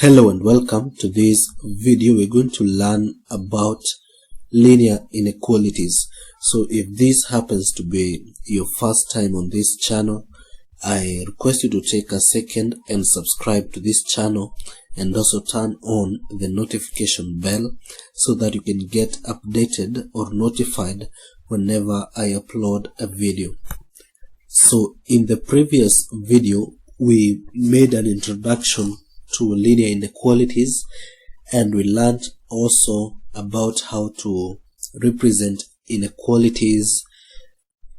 Hello and welcome to this video. We're going to learn about linear inequalities. So if this happens to be your first time on this channel, I request you to take a second and subscribe to this channel and also turn on the notification bell so that you can get updated or notified whenever I upload a video. So in the previous video, we made an introduction to linear inequalities, and we learned also about how to represent inequalities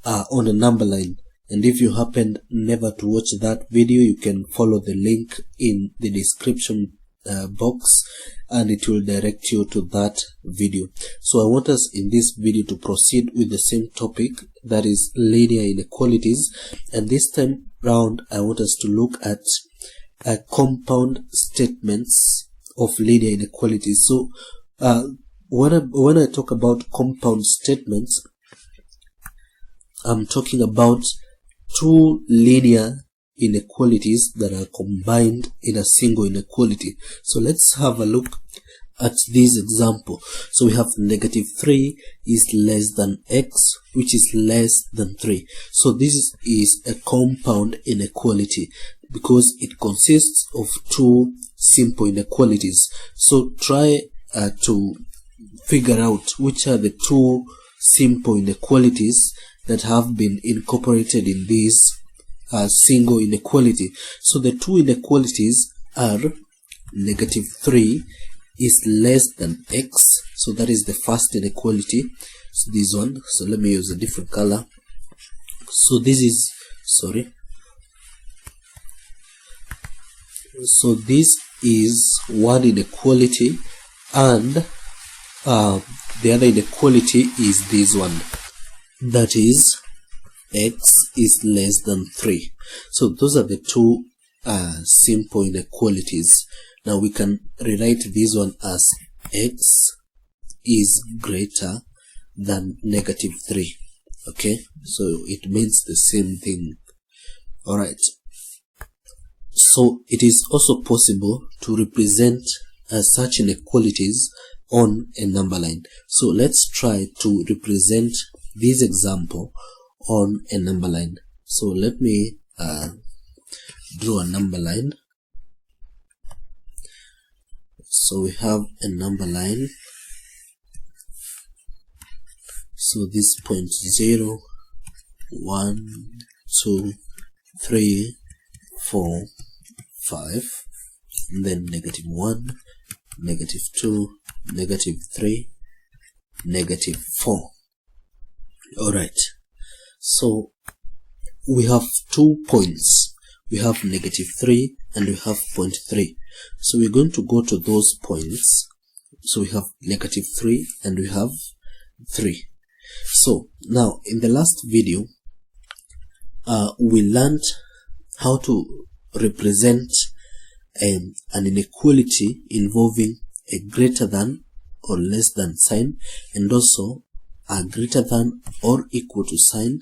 on a number line. And if you happened never to watch that video, you can follow the link in the description box and it will direct you to that video. So I want us in this video to proceed with the same topic, that is linear inequalities, and this time round I want us to look at compound statements of linear inequalities. So when I talk about compound statements, I'm talking about two linear inequalities that are combined in a single inequality. So let's have a look at this example. So we have -3 is less than x, which is less than 3. So this is a compound inequality because it consists of two simple inequalities. So try to figure out which are the two simple inequalities that have been incorporated in this single inequality. So the two inequalities are -3 is less than x. So that is the first inequality. So this one. So let me use a different color. So this is, so this is one inequality, and the other inequality is this one, that is x is less than 3. So those are the two simple inequalities. Now we can rewrite this one as x is greater than -3. Okay, so it means the same thing. Alright, so it is also possible to represent such inequalities on a number line. So let's try to represent this example on a number line. So let me draw a number line. So we have a number line. So this point 0, 1, 2, 3, 4, 5, and then -1, -2, -3, -4. Alright, so we have 2 points. We have -3 and we have 0.3. So we're going to go to those points. So we have -3 and we have 3. So now in the last video, we learned how to represent an inequality involving a greater than or less than sign, and also a greater than or equal to sign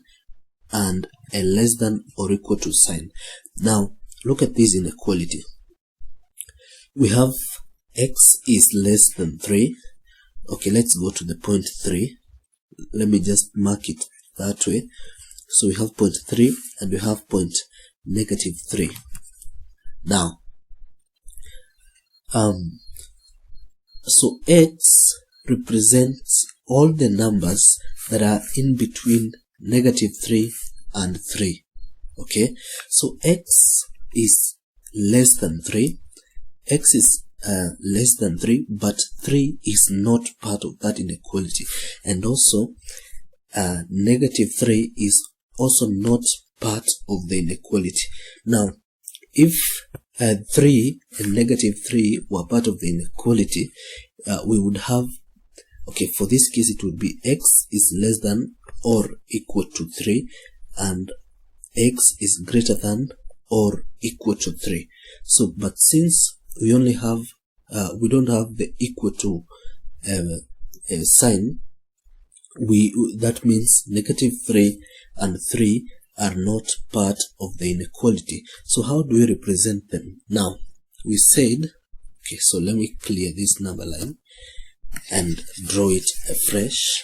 and a less than or equal to sign. Now look at this inequality. We have x is less than 3. Okay, let's go to the point 3. Let me just mark it that way. So we have point 3 and we have point -3. Now so x represents all the numbers that are in between -3 and 3. Okay, so x is less than 3. X is less than 3, but 3 is not part of that inequality, and also -3 is also not part of the inequality. Now if 3 and -3 were part of the inequality, we would have, okay, for this case it would be x is less than or equal to 3 and x is greater than or equal to 3. So but since we only have we don't have the equal to sign, that means -3 and 3 are not part of the inequality. So how do we represent them? Now we said Okay, so let me clear this number line and draw it afresh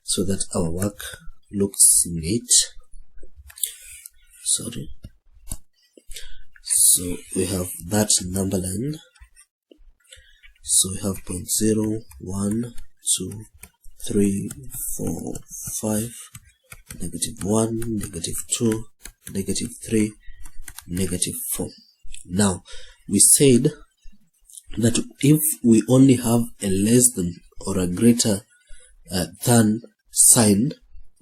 so that our work looks neat. Sorry. So we have that number line. So we have 0, 1, 2, 3, 4, 5, -1, -2, -3, -4. Now we said that if we only have a less than or a greater than sign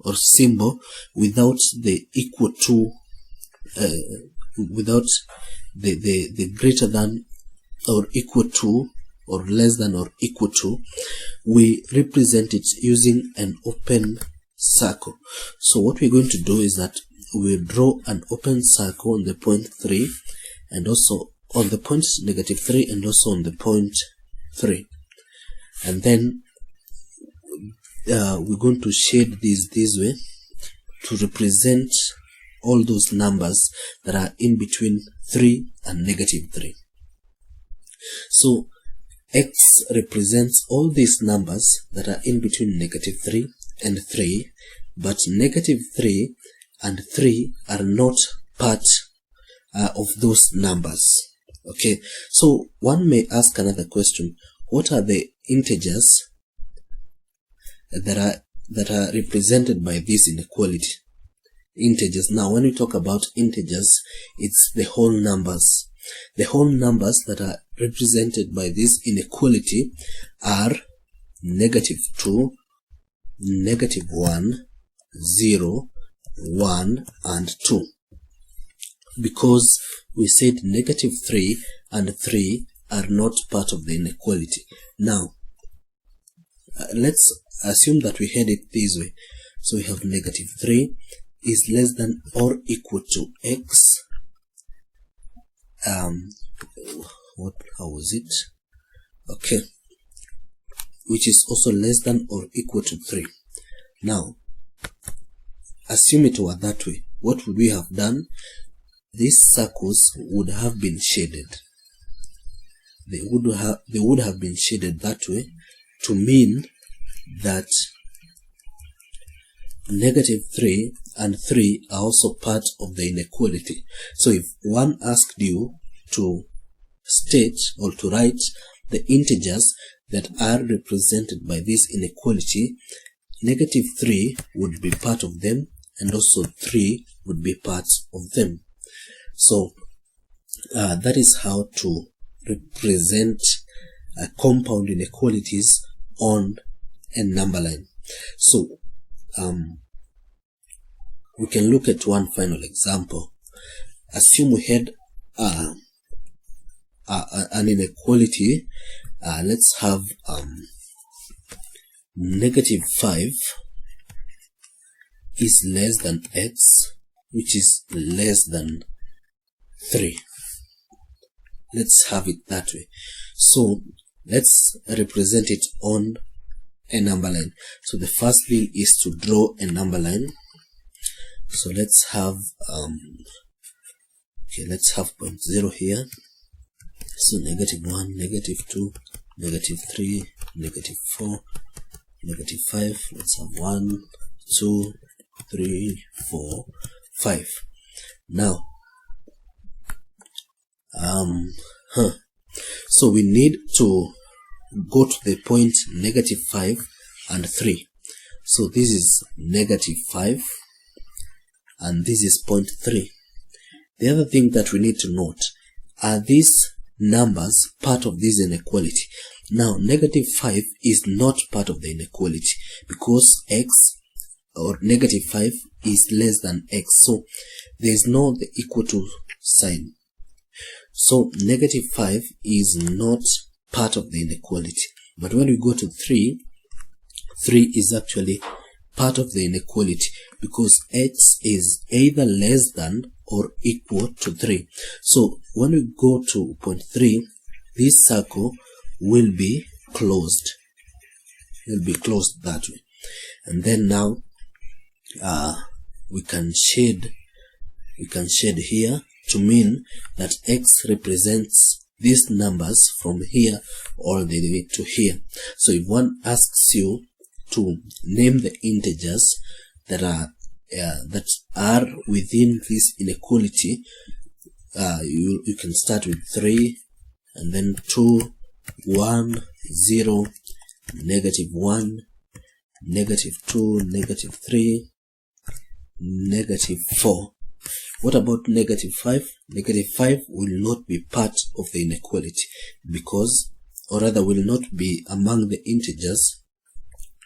or symbol without the equal to, without the greater than or equal to or less than or equal to, we represent it using an open circle. So what we're going to do is that we draw an open circle on the point 3 and also on the point -3 and also on the point 3, and then we're going to shade this way to represent all those numbers that are in between 3 and -3. So X represents all these numbers that are in between -3 and 3, but -3 and 3 are not part of those numbers. Okay, so one may ask another question: what are the integers that are represented by this inequality? Integers. Now, when we talk about integers, it's the whole numbers. The whole numbers that are represented by this inequality are -2, -1, 0, 1, and 2. Because we said -3 and 3 are not part of the inequality. Now, let's assume that we had it this way. So we have -3 is less than or equal to X. How was it? Okay. Which is also less than or equal to 3. Now, assume it were that way. What would we have done? These circles would have been shaded. They would have been shaded that way to mean that -3 and 3 are also part of the inequality. So if one asked you to state or to write the integers that are represented by this inequality, -3 would be part of them and also 3 would be parts of them. So that is how to represent compound inequalities on a number line. So we can look at one final example. Assume we had an inequality. Let's have -5 is less than X, which is less than 3. Let's have it that way. So let's represent it on a number line. So the first thing is to draw a number line. So let's have let's have 0 here. So -1, -2, -3, -4, -5. Let's have 1, 2, 3, 4, 5. Now so we need to go to the point -5 and 3. So this is -5 and this is point 3. The other thing that we need to note, are these numbers part of this inequality? Now -5 is not part of the inequality because X or -5 is less than X, so there is no the equal to sign. So -5 is not part of the inequality. But when we go to 3, 3 is actually part of the inequality because X is either less than or equal to 3. So when we go to point 3, this circle will be closed. It will be closed that way. And then now we can shade here to mean that X represents these numbers from here all the way to here. So if one asks you to name the integers that are within this inequality, you can start with 3 and then 2, 1, 0, -1, -2, -3, -4. What about -5? -5 will not be part of the inequality, because, or rather will not be among the integers,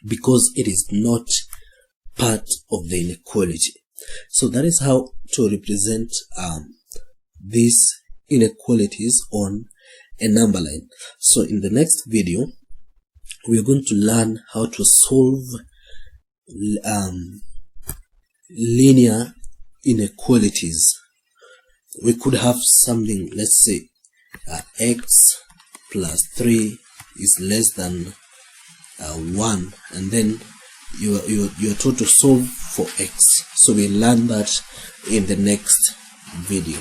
because it is not part of the inequality. So that is how to represent these inequalities on a number line. So in the next video, we are going to learn how to solve linear inequalities. We could have something, let's say x plus 3 is less than 1, and then you're told to solve for x. So we'll learn that in the next video.